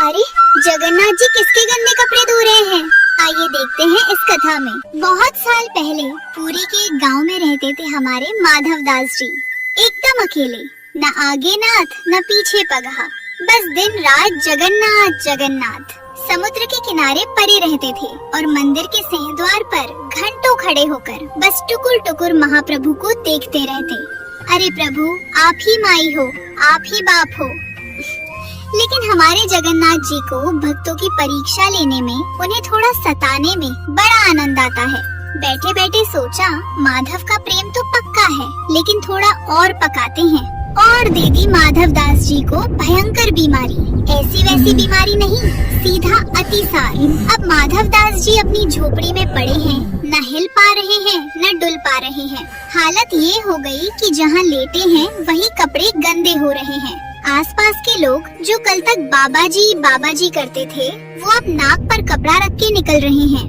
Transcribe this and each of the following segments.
अरे जगन्नाथ जी किसके गंदे कपड़े धो रहे हैं? आइए देखते हैं इस कथा में। बहुत साल पहले पुरी के एक गांव में रहते थे हमारे माधव दास जी। एकदम अकेले, न आगे नाथ न पीछे पगहा, बस दिन रात जगन्नाथ जगन्नाथ। समुद्र के किनारे पड़े रहते थे और मंदिर के सिंहद्वार पर घंटों खड़े होकर बस टुकुर टुकुर महाप्रभु को देखते रहते। अरे प्रभु, आप ही माई हो, आप ही बाप हो। लेकिन हमारे जगन्नाथ जी को भक्तों की परीक्षा लेने में, उन्हें थोड़ा सताने में बड़ा आनंद आता है। बैठे बैठे सोचा, माधव का प्रेम तो पक्का है, लेकिन थोड़ा और पकाते हैं और दे दी माधव दास जी को भयंकर बीमारी। ऐसी वैसी बीमारी नहीं, सीधा अतिसार। अब माधव दास जी अपनी झोपड़ी में पड़े हैं, न हिल पा रहे हैं न डुल पा रहे हैं। हालत ये हो गई कि जहाँ लेटे हैं वही कपड़े गंदे हो रहे हैं। आसपास के लोग जो कल तक बाबा जी करते थे, वो अब नाक पर कपड़ा रख के निकल रहे हैं।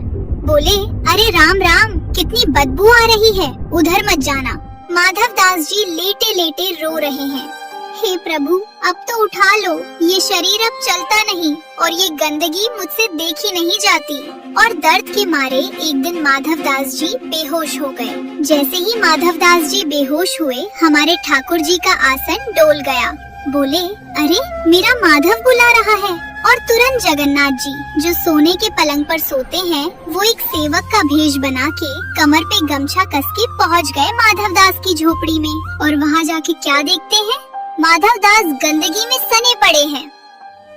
बोले, अरे राम राम, कितनी बदबू आ रही है, उधर मत जाना। माधव दास जी लेटे लेटे रो रहे हैं। हे प्रभु, अब तो उठा लो, ये शरीर अब चलता नहीं और ये गंदगी मुझसे देखी नहीं जाती। और दर्द के मारे एक दिन माधव दास जी बेहोश हो गए। जैसे ही माधव दास जी बेहोश हुए, हमारे ठाकुर जी का आसन डोल गया। बोले, अरे मेरा माधव बुला रहा है। और तुरंत जगन्नाथ जी, जो सोने के पलंग पर सोते हैं, वो एक सेवक का भेष बना के कमर पे गमछा कस के पहुँच गए माधव दास की झोपड़ी में। और वहाँ जाके क्या देखते हैं? माधव दास गंदगी में सने पड़े हैं।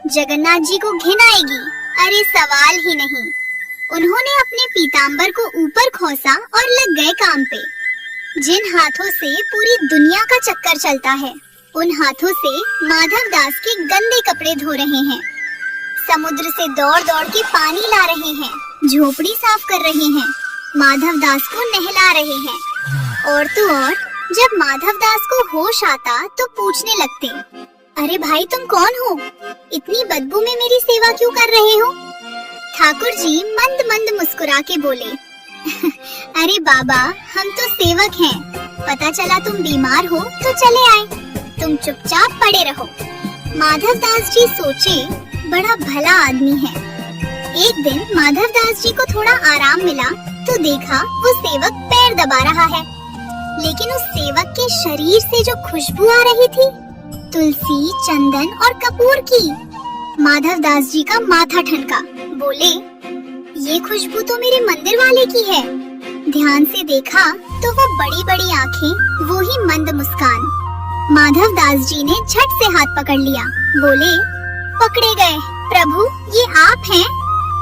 जगन्नाथ जी को घिन आएगी? अरे सवाल ही नहीं। उन्होंने अपने पीताम्बर को ऊपर खोसा और लग गए काम पे। जिन हाथों से पूरी दुनिया का चक्कर चलता है, उन हाथों से माधव दास के गंदे कपड़े धो रहे हैं। समुद्र से दौड़ दौड़ के पानी ला रहे हैं, झोपड़ी साफ कर रहे हैं, माधव दास को नहला रहे हैं। और तो और, जब माधव दास को होश आता तो पूछने लगते, अरे भाई तुम कौन हो? इतनी बदबू में मेरी सेवा क्यों कर रहे हो? ठाकुर जी मंद मंद मुस्कुरा के बोले, अरे बाबा, हम तो सेवक हैं। पता चला तुम बीमार हो तो चले आए, तुम चुपचाप पड़े रहो। माधव दास जी सोचे, बड़ा भला आदमी है। एक दिन माधव दास जी को थोड़ा आराम मिला तो देखा वो सेवक पैर दबा रहा है। लेकिन उस सेवक के शरीर से जो खुशबू आ रही थी, तुलसी, चंदन और कपूर की। माधव दास जी का माथा ठनका। बोले, ये खुशबू तो मेरे मंदिर वाले की है। ध्यान से देखा तो वो बड़ी बड़ी आँखें, वो ही मंद मुस्कान। माधव दास जी ने झट से हाथ पकड़ लिया। बोले, पकड़े गए प्रभु, ये आप हैं?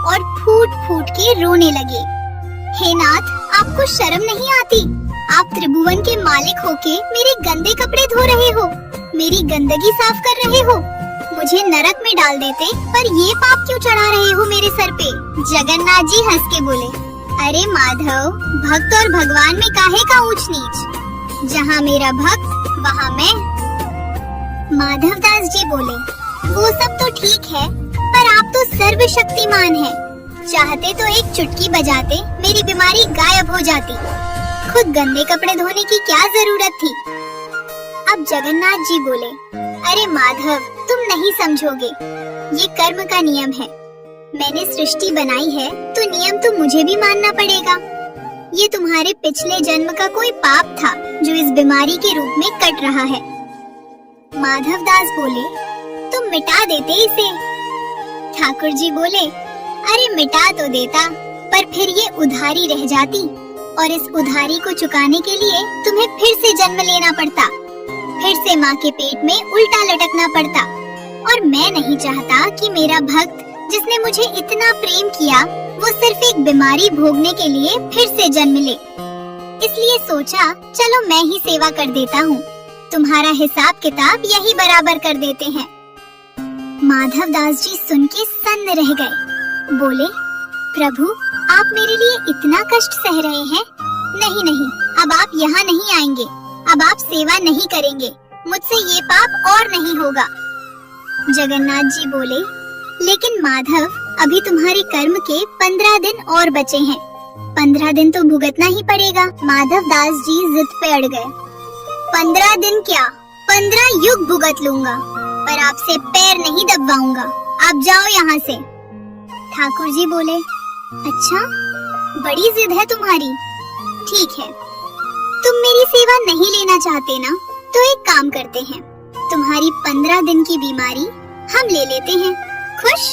और फूट फूट के रोने लगे। हे नाथ, आपको शर्म नहीं आती? आप त्रिभुवन के मालिक होके मेरे गंदे कपड़े धो रहे हो, मेरी गंदगी साफ कर रहे हो। मुझे नरक में डाल देते, पर ये पाप क्यों चढ़ा रहे हो मेरे सर पे? जगन्नाथ जी हंस के बोले, अरे माधव, भक्त और भगवान में काहे का ऊंच नीच? जहाँ मेरा भक्त वहाँ मैं। माधव दास जी बोले, वो सब तो ठीक है, पर आप तो सर्वशक्तिमान हैं। चाहते तो एक चुटकी बजाते मेरी बीमारी गायब हो जाती। खुद गंदे कपड़े धोने की क्या जरूरत थी? अब जगन्नाथ जी बोले, अरे माधव, तुम नहीं समझोगे, ये कर्म का नियम है। मैंने सृष्टि बनाई है तो नियम तो मुझे भी मानना पड़ेगा। ये तुम्हारे पिछले जन्म का कोई पाप था जो इस बीमारी के रूप में कट रहा है। माधव दास बोले, तुम मिटा देते इसे। ठाकुर जी बोले, अरे मिटा तो देता, पर फिर ये उधारी रह जाती और इस उधारी को चुकाने के लिए तुम्हें फिर से जन्म लेना पड़ता, फिर से माँ के पेट में उल्टा लटकना पड़ता। और मैं नहीं चाहता कि मेरा भक्त, जिसने मुझे इतना प्रेम किया, वो सिर्फ एक बीमारी भोगने के लिए फिर से जन्म ले। इसलिए सोचा, चलो मैं ही सेवा कर देता हूँ, तुम्हारा हिसाब किताब यही बराबर कर देते हैं। माधव दास जी सुन के सन्न रह गए। बोले, प्रभु, आप मेरे लिए इतना कष्ट सह रहे हैं? नहीं नहीं, अब आप यहाँ नहीं आएंगे, अब आप सेवा नहीं करेंगे, मुझसे ये पाप और नहीं होगा। जगन्नाथ जी बोले, लेकिन माधव, अभी तुम्हारे कर्म के 15 दिन और बचे हैं, 15 दिन तो भुगतना ही पड़ेगा। माधव दास जी जिद पे अड़ गए। 15 दिन क्या, 15 युग भुगत लूंगा, पर आपसे पैर नहीं दबवाऊंगा। आप जाओ यहाँ से। ठाकुर जी बोले, अच्छा, बड़ी जिद है तुम्हारी। ठीक है, तुम मेरी सेवा नहीं लेना चाहते ना, तो एक काम करते हैं, तुम्हारी 15 दिन की बीमारी हम ले लेते हैं। खुश?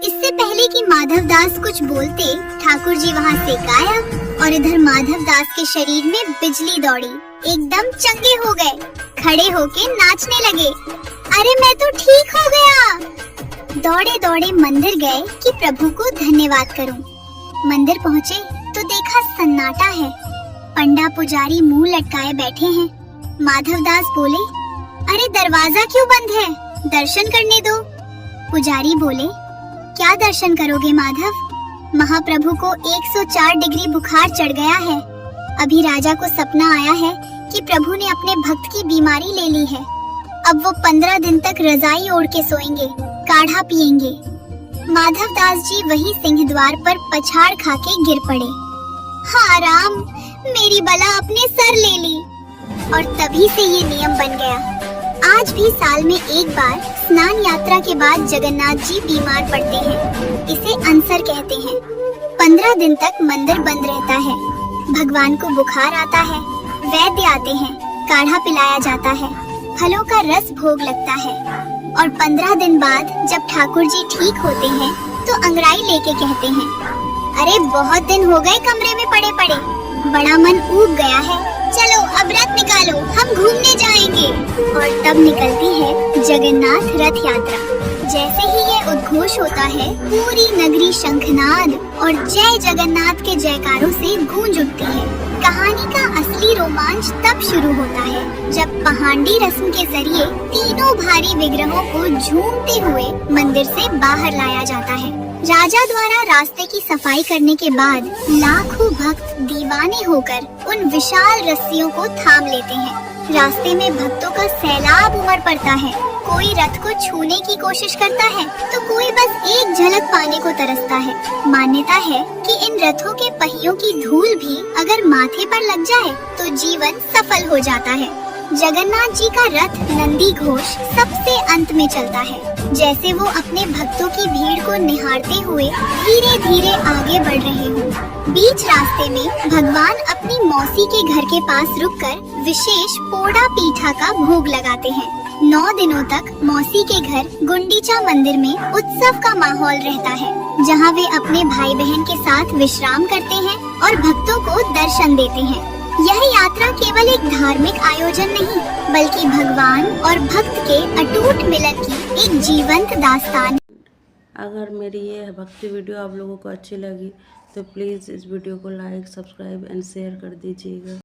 इससे पहले कि माधव दास कुछ बोलते, ठाकुर जी वहाँ से गायब और इधर माधव दास के शरीर में बिजली दौड़ी। एकदम चंगे हो गए, खड़े होके नाचने लगे। अरे मैं तो ठीक हो गया। दौड़े दौड़े मंदिर गए कि प्रभु को धन्यवाद करूं। मंदिर पहुँचे तो देखा सन्नाटा है। पंडा पुजारी मुंह लटकाए बैठे हैं। माधव दास बोले, अरे दरवाजा क्यों बंद है, दर्शन करने दो। पुजारी बोले, क्या दर्शन करोगे माधव? महाप्रभु को 104 डिग्री बुखार चढ़ गया है। अभी राजा को सपना आया है कि प्रभु ने अपने भक्त की बीमारी ले ली है। अब वो 15 दिन तक रजाई ओढ़ के सोएंगे, काढ़ा पिएंगे। माधव दास जी वही सिंह द्वार पर पछाड़ खा के गिर पड़े। हाँ राम, मेरी बला अपने सर ले ली। और तभी से ये नियम बन गया। आज भी साल में एक बार स्नान यात्रा के बाद जगन्नाथ जी बीमार पड़ते हैं। इसे अनसर कहते हैं। 15 दिन तक मंदिर बंद रहता है। भगवान को बुखार आता है, वैद्य आते हैं, काढ़ा पिलाया जाता है, फलों का रस भोग लगता है। और 15 दिन बाद जब ठाकुर जी ठीक होते हैं तो अंगड़ाई लेके कहते हैं, अरे बहुत दिन हो गए कमरे में पड़े पड़े, बड़ा मन ऊब गया है, चलो अब रथ निकालो, हम घूमने जाएंगे। और तब निकलती है जगन्नाथ रथ यात्रा। जैसे ही ये उद्घोष होता है, पूरी नगरी शंखनाद और जय जगन्नाथ के जयकारों से गूंज उठती है। कहानी का असली रोमांच तब शुरू होता है जब पहांडी रस्म के जरिए तीनों भारी विग्रहों को झूमते हुए मंदिर से बाहर लाया जाता है। राजा द्वारा रास्ते की सफाई करने के बाद लाखों भक्त दीवाने होकर उन विशाल रस्सियों को थाम लेते हैं। रास्ते में भक्तों का सैलाब उमड़ पड़ता है। कोई रथ को छूने की कोशिश करता है तो कोई बस एक झलक पाने को तरसता है। मान्यता है कि इन रथों के पहियों की धूल भी अगर माथे पर लग जाए तो जीवन सफल हो जाता है। जगन्नाथ जी का रथ नंदी घोष सबसे अंत में चलता है। जैसे वो अपने भक्तों की भीड़ को निहारते हुए धीरे धीरे आगे बढ़ रहे हों। बीच रास्ते में भगवान अपनी मौसी के घर के पास रुककर विशेष पोड़ा पीठा का भोग लगाते हैं। 9 दिनों तक मौसी के घर गुंडीचा मंदिर में उत्सव का माहौल रहता है, जहां वे अपने भाई बहन के साथ विश्राम करते हैं और भक्तों को दर्शन देते हैं। यह यात्रा केवल एक धार्मिक आयोजन नहीं, बल्कि भगवान और भक्त के अटूट मिलन की एक जीवंत दास्तान। अगर मेरी ये भक्ति वीडियो आप लोगों को अच्छी लगी तो प्लीज़ इस वीडियो को लाइक, सब्सक्राइब एंड शेयर कर दीजिएगा।